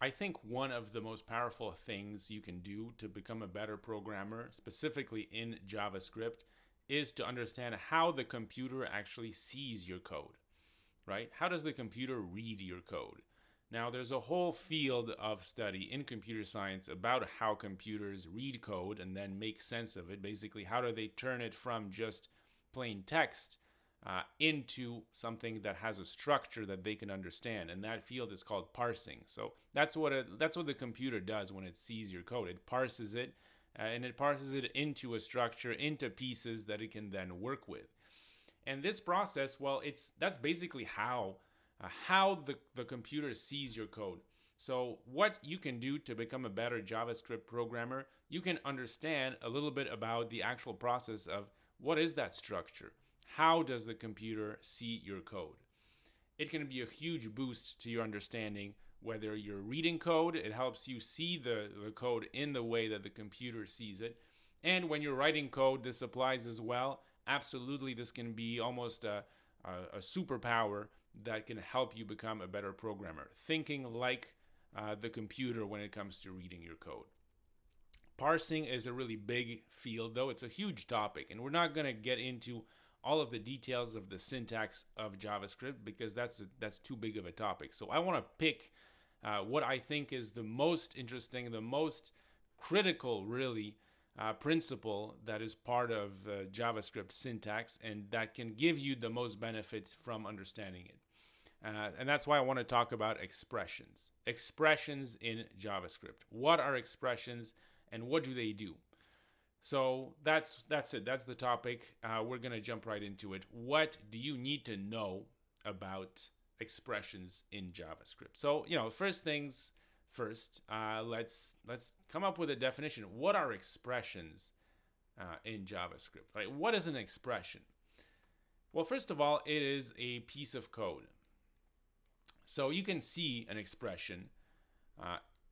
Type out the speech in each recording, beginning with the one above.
I think one of the most powerful things you can do to become a better programmer, specifically in JavaScript, is to understand how the computer actually sees your code, right? How does the computer read your code? Now, there's a whole field of study in computer science about how computers read code and then make sense of it. Basically, how do they turn it from just plain text into something that has a structure that they can understand, and that field is called parsing. So that's what the computer does when it sees your code. It parses it, and it parses it into a structure, into pieces that it can then work with. And this process, well, that's basically how the computer sees your code. So what you can do to become a better JavaScript programmer, you can understand a little bit about the actual process of what is that structure? How does the computer see your code? It can be a huge boost to your understanding whether you're reading code. It helps you see the code in the way that the computer sees it. And when you're writing code, this applies as well. Absolutely, this can be almost a superpower that can help you become a better programmer, thinking like the computer when it comes to reading your code. Parsing is a really big field, though. It's a huge topic, and we're not going to get into all of the details of the syntax of JavaScript because that's too big of a topic. So I want to pick what I think is the most interesting, the most critical, really, principle that is part of JavaScript syntax and that can give you the most benefit from understanding it. And that's why I want to talk about expressions. Expressions in JavaScript. What are expressions and what do they do? So that's it. That's the topic. We're gonna jump right into it. What do you need to know about expressions in JavaScript? So first things first. Let's come up with a definition. What are expressions in JavaScript? Right? What is an expression? Well, first of all, it is a piece of code. So you can see an expression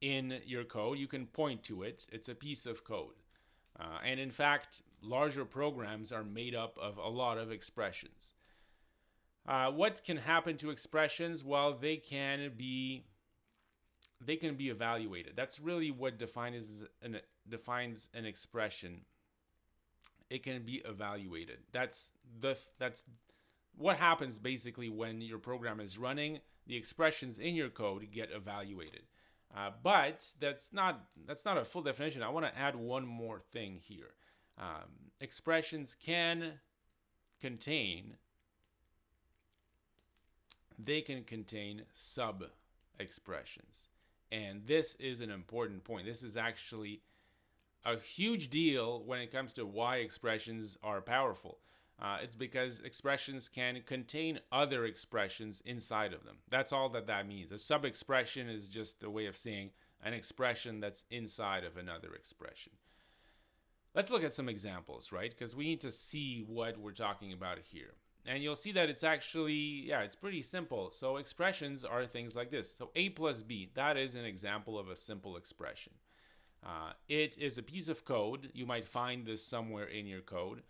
in your code. You can point to it. It's a piece of code. And in fact, larger programs are made up of a lot of expressions. What can happen to expressions? Well, they can be evaluated. That's really what defines an expression. It can be evaluated. That's what happens basically when your program is running. The expressions in your code get evaluated. But that's not a full definition. I want to add one more thing here. Expressions can contain sub expressions, and this is an important point. This is actually a huge deal when it comes to why expressions are powerful. It's because expressions can contain other expressions inside of them. That's all that means. A sub-expression is just a way of saying an expression that's inside of another expression. Let's look at some examples, right? Because we need to see what we're talking about here. And you'll see that it's actually, it's pretty simple. So expressions are things like this. So a plus b, that is an example of a simple expression. It is a piece of code. You might find this somewhere in your code.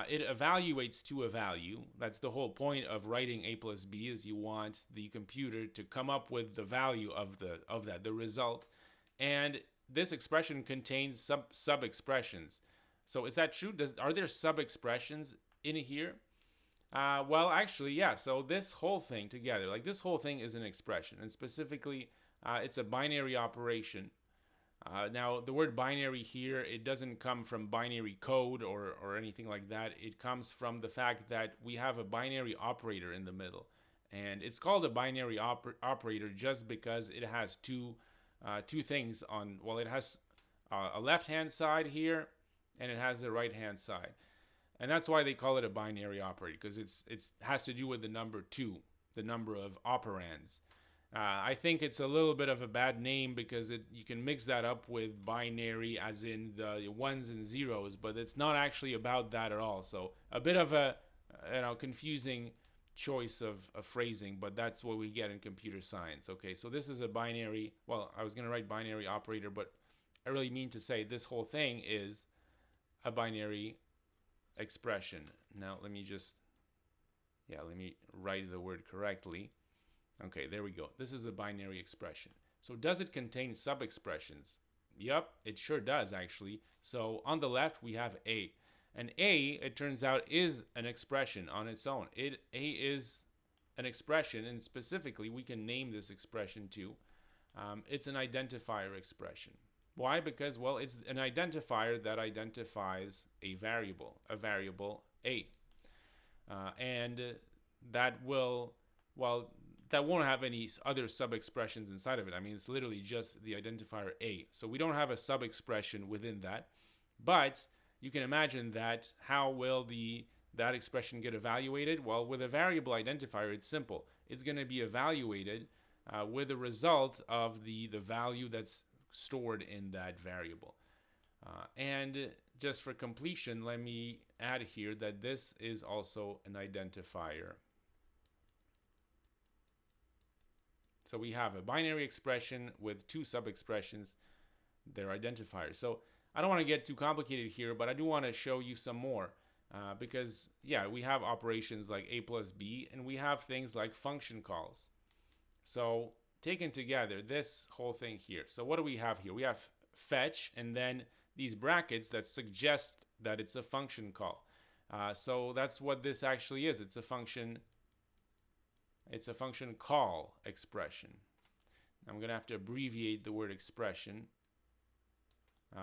It evaluates to a value. That's the whole point of writing a plus b, is you want the computer to come up with the value of the result. And this expression contains sub expressions. So is that true? Are there sub expressions in here? Well, actually, yeah. So this whole thing together, like this whole thing is an expression, and specifically, it's a binary operation. Now, the word binary here, it doesn't come from binary code or anything like that. It comes from the fact that we have a binary operator in the middle. And it's called a binary operator just because it has two things on, well, it has a left-hand side here, and it has a right-hand side. And that's why they call it a binary operator, because it has to do with the number 2, the number of operands. I think it's a little bit of a bad name because you can mix that up with binary as in the ones and zeros, but it's not actually about that at all. So a bit of a confusing choice of phrasing, but that's what we get in computer science. Okay, so this is a binary. Well, I was going to write binary operator, but I really mean to say this whole thing is a binary expression. Now let me write the word correctly. Okay, there we go. This is a binary expression. So does it contain sub-expressions? Yep, it sure does actually. So on the left we have A. And A, it turns out, is an expression on its own. A is an expression, and specifically we can name this expression too. It's an identifier expression. Why? Because, well, it's an identifier that identifies a variable A. And that will, well, that won't have any other sub-expressions inside of it. I mean, it's literally just the identifier A. So we don't have a sub-expression within that. But you can imagine that how will that expression get evaluated? Well, with a variable identifier, it's simple. It's going to be evaluated with the result of the value that's stored in that variable. And just for completion, let me add here that this is also an identifier. So we have a binary expression with two sub-expressions. They're identifiers. So I don't want to get too complicated here, but I do want to show you some more. Because, yeah, we have operations like a plus b, and we have things like function calls. So taken together, this whole thing here. So what do we have here? We have fetch, and then these brackets that suggest that it's a function call. So that's what this actually is. It's a function call expression. I'm going to have to abbreviate the word expression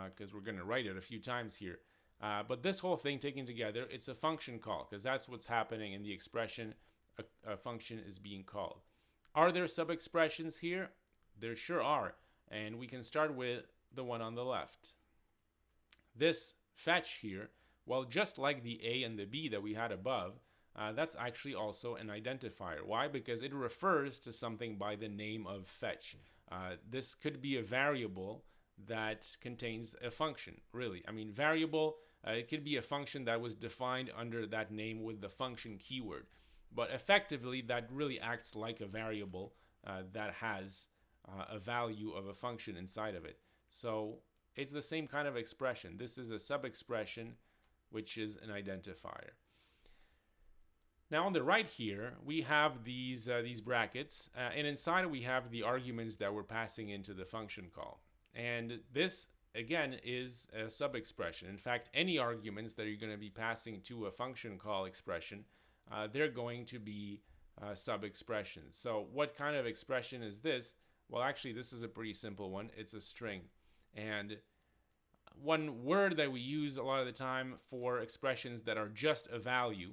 because we're going to write it a few times here. But this whole thing taken together, it's a function call because that's what's happening in the expression. A function is being called. Are there sub-expressions here? There sure are. And we can start with the one on the left. This fetch here, well, just like the A and the B that we had above, that's actually also an identifier. Why? Because it refers to something by the name of fetch. This could be a variable that contains a function, really. I mean, variable, it could be a function that was defined under that name with the function keyword. But effectively, that really acts like a variable that has a value of a function inside of it. So it's the same kind of expression. This is a sub-expression, which is an identifier. Now on the right here, we have these brackets, and inside we have the arguments that we're passing into the function call. And this, again, is a sub-expression. In fact, any arguments that you're going to be passing to a function call expression, they're going to be sub-expressions. So what kind of expression is this? Well, actually, this is a pretty simple one. It's a string. And one word that we use a lot of the time for expressions that are just a value,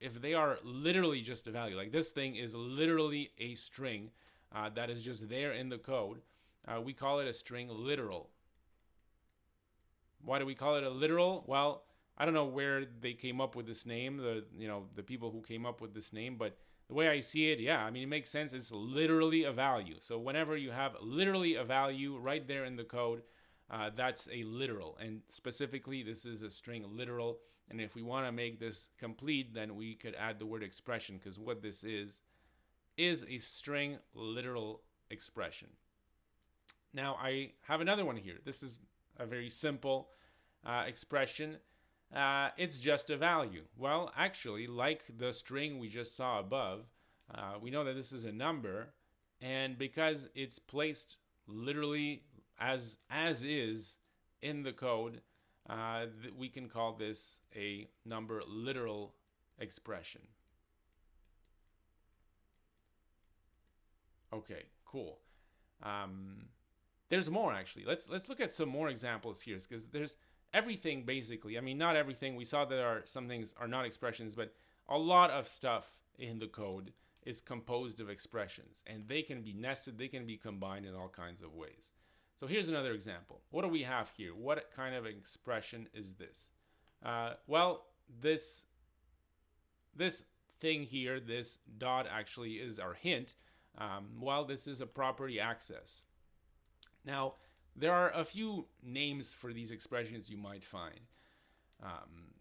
if they are literally just a value, like this thing is literally a string that is just there in the code, we call it a string literal. Why do we call it a literal? Well, I don't know where they came up with this name, the people who came up with this name, but the way I see it, yeah, I mean, it makes sense. It's literally a value. So whenever you have literally a value right there in the code, that's a literal. And specifically, this is a string literal. And if we want to make this complete, then we could add the word expression, because what this is a string literal expression. Now, I have another one here. This is a very simple expression. It's just a value. Well, actually, like the string we just saw above, we know that this is a number, and because it's placed literally as is in the code, we can call this a number literal expression. Okay, cool. There's more actually. Let's look at some more examples here, because there's everything basically. I mean, not everything. We saw there are some things are not expressions, but a lot of stuff in the code is composed of expressions, and they can be nested, they can be combined in all kinds of ways. So here's another example. What do we have here? What kind of expression is this? Well, this thing here, this dot actually is our hint, while this is a property access. Now, there are a few names for these expressions you might find.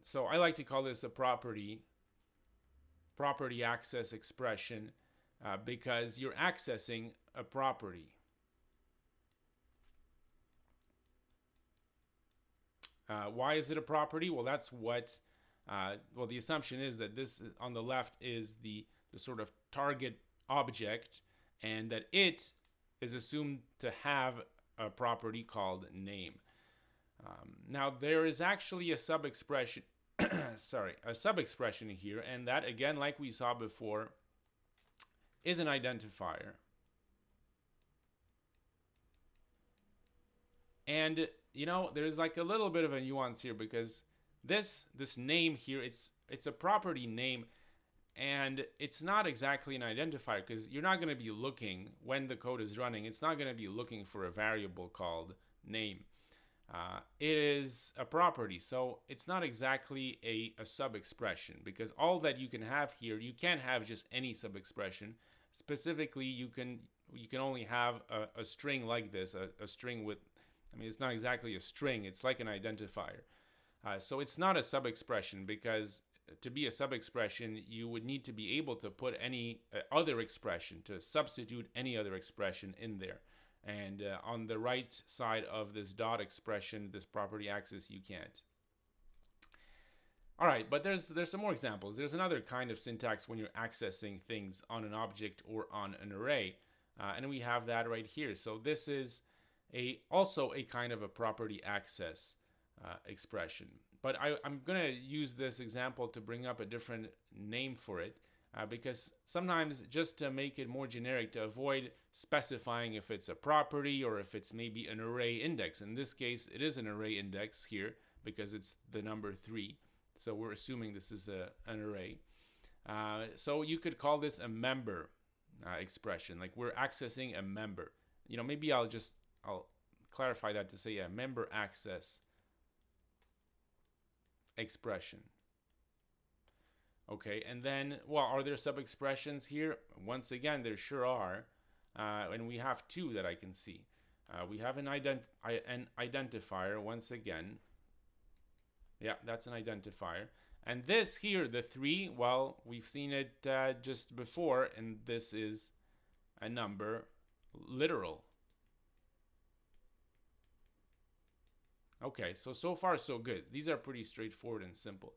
So I like to call this a property access expression because you're accessing a property. Why is it a property? Well, that's what, the assumption is that this on the left is the sort of target object, and that it is assumed to have a property called name. Now there is actually a sub-expression, a sub-expression here, and that, again, like we saw before, is an identifier. And there's like a little bit of a nuance here, because this name here, it's a property name, and it's not exactly an identifier, because you're not going to be looking, when the code is running, it's not going to be looking for a variable called name. It is a property, so it's not exactly a sub-expression, because all that you can have here, you can't have just any sub-expression. Specifically, you can only have a string like this, a string with, I mean, it's not exactly a string, it's like an identifier. So it's not a sub-expression, because to be a sub-expression, you would need to be able to put any other expression, to substitute any other expression in there. And on the right side of this dot expression, this property axis, you can't. All right, but there's some more examples. There's another kind of syntax when you're accessing things on an object or on an array, and we have that right here. So this is also a kind of a property access expression. But I'm going to use this example to bring up a different name for it, because sometimes, just to make it more generic, to avoid specifying if it's a property or if it's maybe an array index. In this case, it is an array index here because it's the number 3. So we're assuming this is an array. So you could call this a member expression, like we're accessing a member. Maybe I'll clarify that to say a member access expression. Okay, and then, well, are there sub-expressions here? Once again, there sure are, and we have 2 that I can see. We have an identifier, once again. Yeah, that's an identifier. And this here, the 3, well, we've seen it just before, and this is a number, literal. Okay, so far so good. These are pretty straightforward and simple.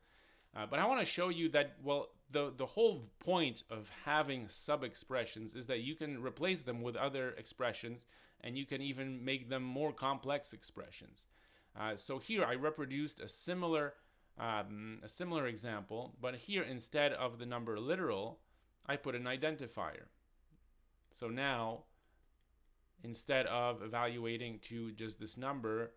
But I want to show you that, well, the whole point of having sub-expressions is that you can replace them with other expressions, and you can even make them more complex expressions. So here I reproduced a similar example, but here, instead of the number literal, I put an identifier. So now, instead of evaluating to just this number,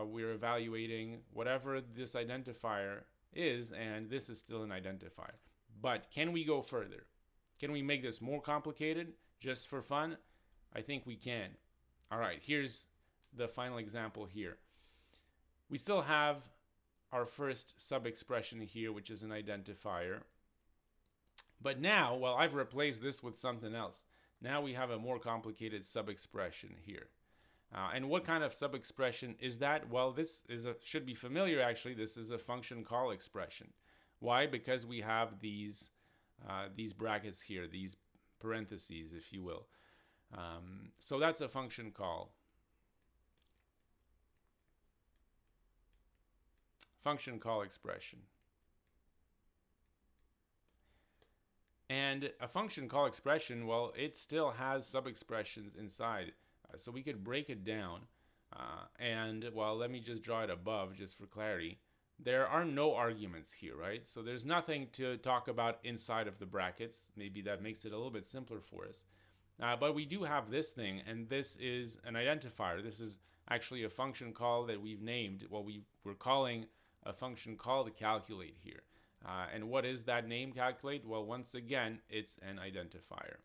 we're evaluating whatever this identifier is, and this is still an identifier. But can we go further? Can we make this more complicated just for fun? I think we can. All right, here's the final example here. We still have our first sub-expression here, which is an identifier. But now, well, I've replaced this with something else. Now we have a more complicated sub-expression here. And what kind of sub-expression is that? Well, this should be familiar, actually. This is a function call expression. Why? Because we have these brackets here, these parentheses, if you will. So that's a function call. Function call expression. And a function call expression, well, it still has sub-expressions inside. So we could break it down, and, well, let me just draw it above just for clarity. There are no arguments here, right? So there's nothing to talk about inside of the brackets. Maybe that makes it a little bit simpler for us. But we do have this thing, and this is an identifier. This is actually a function call that we've named. Well, we're calling a function call to calculate here. And what is that name, calculate? Well, once again, it's an identifier.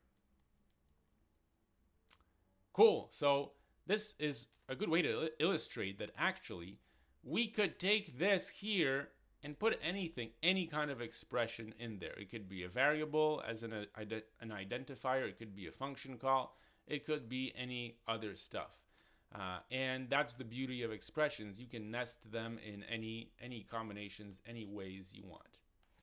Cool. So this is a good way to illustrate that actually we could take this here and put anything, any kind of expression in there. It could be a variable as an identifier. It could be a function call. It could be any other stuff. And that's the beauty of expressions. You can nest them in any combinations, any ways you want.